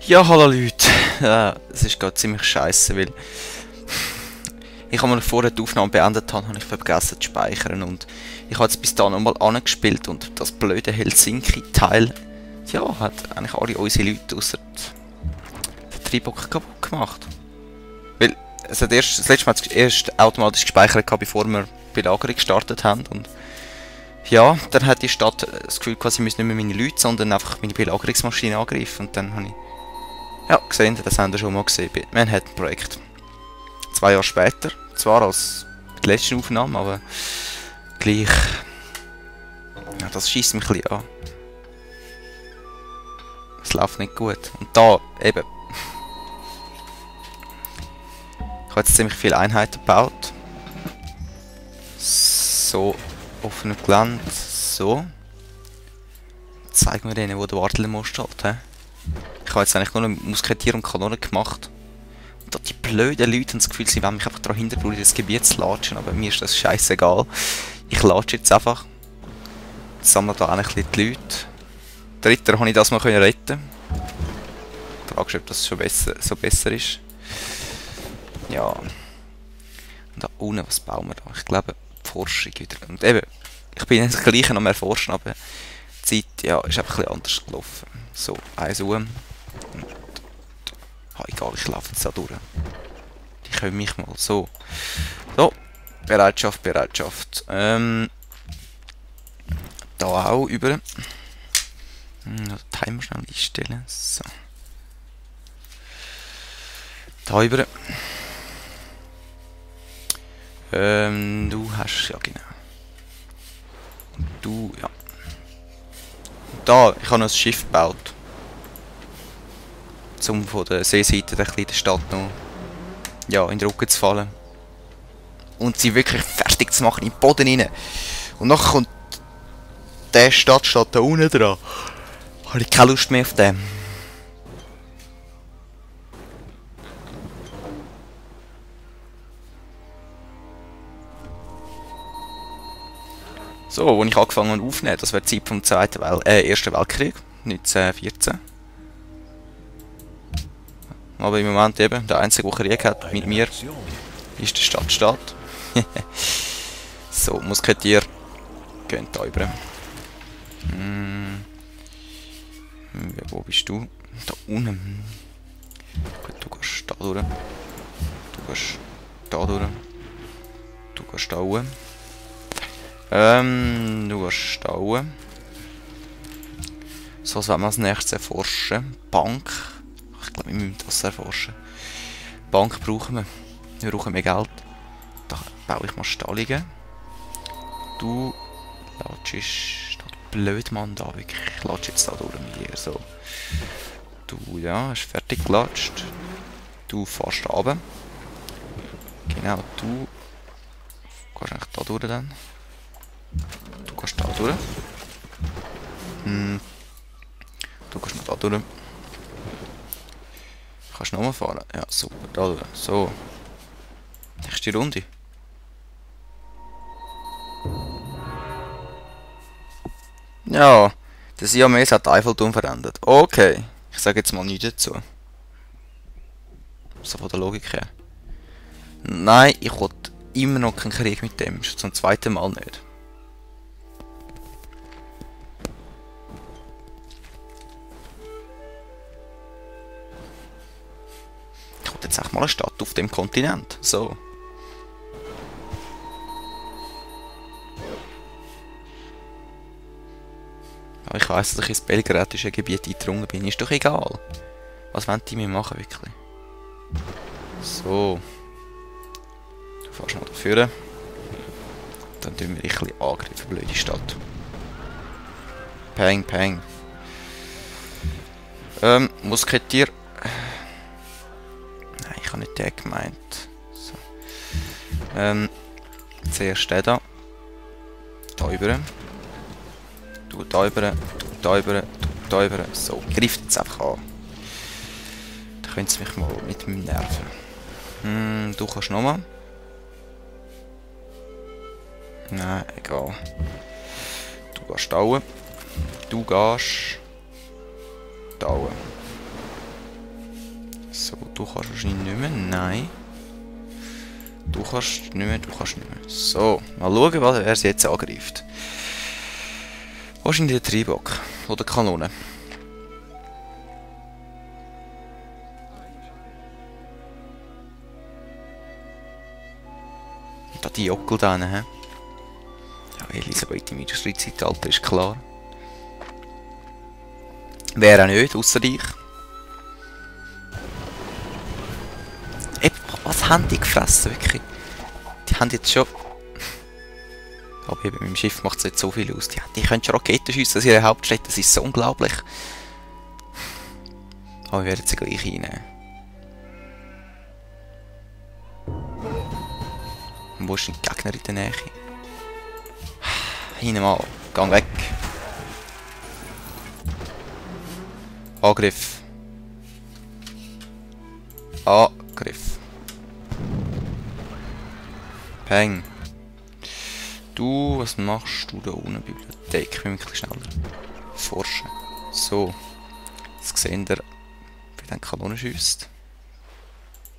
Ja, hallo Leute. Es ist gerade ziemlich scheiße, weil ich habe mal vorher die Aufnahme beendet habe ich vergessen zu speichern und ich habe jetzt bis da nochmal angespielt und das blöde Helsinki-Teil, ja, hat eigentlich alle unsere Leute außer der Triebock kaputt gemacht. Weil es hat das letzte Mal erst automatisch gespeichert gehabt, bevor wir die Belagerung gestartet haben und ja, dann hat die Stadt das Gefühl, quasi müssen nicht mehr meine Leute, sondern einfach meine Belagerungsmaschine angreifen und dann habe ich ja, gesehen, das haben wir schon mal gesehen bei Manhattan Projekt. 2 Jahre später, zwar als die letzte Aufnahme, aber gleich. Ja, das schießt mich ein bisschen an. Es läuft nicht gut. Und da eben. Ich habe jetzt ziemlich viele Einheiten gebaut. So, offenem Gelände. So. Zeigen wir denen, wo der Wartelmoor steht. He? Ich habe jetzt eigentlich nur einen Musketier und Kanone gemacht. Und da die blöden Leute haben das Gefühl, sie wollen mich einfach daran hindern, in das Gebiet zu latschen, aber mir ist das scheißegal. Ich latsche jetzt einfach. Sammle da auch ein bisschen die Leute. Dritter konnte ich das mal retten. Die Frage ist, ob das schon so besser ist. Ja. Und da unten, was bauen wir da? Ich glaube, die Forschung wieder. Und eben, ich bin das Gleiche noch mehr forschen, aber die Zeit, ja, ist einfach ein bisschen anders gelaufen. So, eins egal, ich laufe jetzt da durch. Die können mich mal so. So, Bereitschaft, Bereitschaft. Da auch über. Timer schnell einstellen. So. Da über. Du hast, ja genau. Und du, ja. Und da, ich habe noch ein Schiff gebaut. Um von der Seeseite der kleinen Stadt noch ja, in den Rücken zu fallen. Und sie wirklich fertig zu machen im Boden rein. Und nachher kommt der Stadtstadt da unten dran. Habe ich keine Lust mehr auf den. So, als ich angefangen habe aufzunehmen, das war die Zeit vom Ersten Weltkrieg, 1914. Aber im Moment eben, der einzige, der Krieg hat mit mir, ist der Stadtstaat. So, Musketier. Gehen da rüber. Wo bist du? Da unten. Gut, du gehst da durch. Du gehst da durch. Du gehst da hoch. Du gehst da hoch. So, was wollen wir als nächstes erforschen? Bank. Ich glaube, wir müssen das erforschen. Bank brauchen wir. Wir brauchen mehr Geld. Da baue ich mal Stallungen. Du latschst. Blöd, Mann, da wirklich. Ich latsche jetzt da durch mit dir. So. Du, ja, hast fertig gelatscht. Du fährst da runter. Genau, du gehst eigentlich da durch dann. Du gehst da durch. Du gehst noch da durch. Kannst du nochmal fahren? Ja, super, da durch. So. Nächste Runde. Ja, der Siamese hat den Eiffelturm verändert. Okay, ich sage jetzt mal nichts dazu. So von der Logik her. Nein, ich will immer noch keinen Krieg mit dem. Schon zum zweiten Mal nicht. Ich will jetzt auch mal eine Stadt auf dem Kontinent. So. Aber ich weiss, dass ich ins belgradische Gebiet eingedrungen bin. Ist doch egal. Was wollen die mir machen, wirklich? So. Du fährst mal da vorne. Dann tun wir ein bisschen angreifen, blöde Stadt. Peng, peng. Musketier. Nein, ich habe nicht den gemeint. So. Zuerst den da. Da rüber. Du da rüber, du da rüber, du da rüber. So, greift jetzt einfach an. Da könnt ihr mich mal mit mir nerven. Du kannst nochmal. Nein, egal. Du gehst da hoch. Du gehst da hoch. So, du kannst wahrscheinlich nicht mehr. Nein. Du kannst nicht mehr, du kannst nicht mehr. So, mal schauen, wer es jetzt angreift. Wahrscheinlich der Triebock. Oder die Kanone. Und da die Jockel da, hä? Ja, Elisabeth im Industriezeitalter ist klar. Wer auch nicht, ausser dich. Ey, was haben die gefressen, wirklich? Die haben jetzt schon... Aber eben, mit dem Schiff macht es nicht so viel aus. Die können schon Raketen schiessen aus ihrer Hauptstadt, das ist so unglaublich. Aber wir werden sie gleich reinnehmen. Und wo ist denn der Gegner in der Nähe? Hinten mal, gang weg. Angriff. Angriff. Peng. Du, was machst du da unten? Bibliothek. Ich will mich ein bisschen schneller forschen. So. Jetzt sehen wir, wie der Kanone schießt.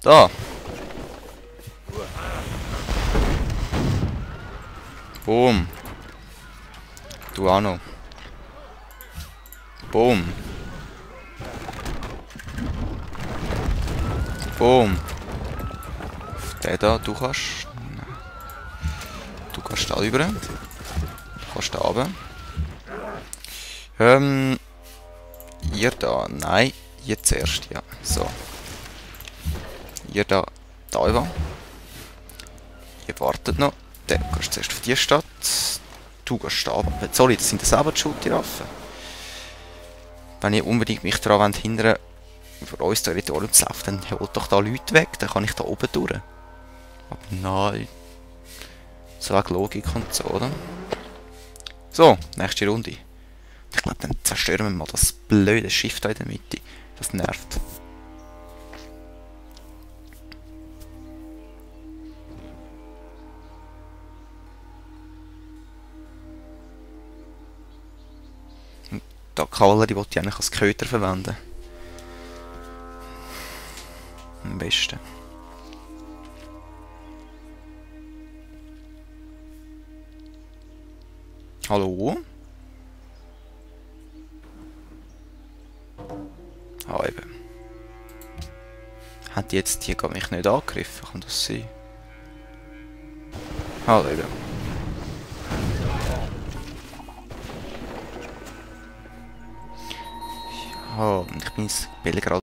Da! Boom! Du auch noch. Boom! Boom! Der da, du kannst. Du kannst da rüber. Du kannst da runter. Ihr da. Nein, ihr zuerst, ja. So. Ihr da rüber. Ihr wartet noch. Der gehst zuerst auf die Stadt. Du gehst da runter. Sorry, das sind selber die Schultiraffen. Wenn ihr unbedingt mich daran hindern wollt, für uns Territorium zu laufen, dann holt doch da Leute weg, dann kann ich da oben durch. Aber nein. So wegen Logik und so, oder? So, nächste Runde. Ich glaube, dann zerstören wir mal das blöde Schiff da in der Mitte. Das nervt. Und die Kavallerie wollte ich eigentlich als Köter verwenden. Am besten. Hallo? Ah, eben. Hat jetzt die mich nicht angegriffen? Kann das sein? Hallo, eben. Ja, und ich bin jetzt gerade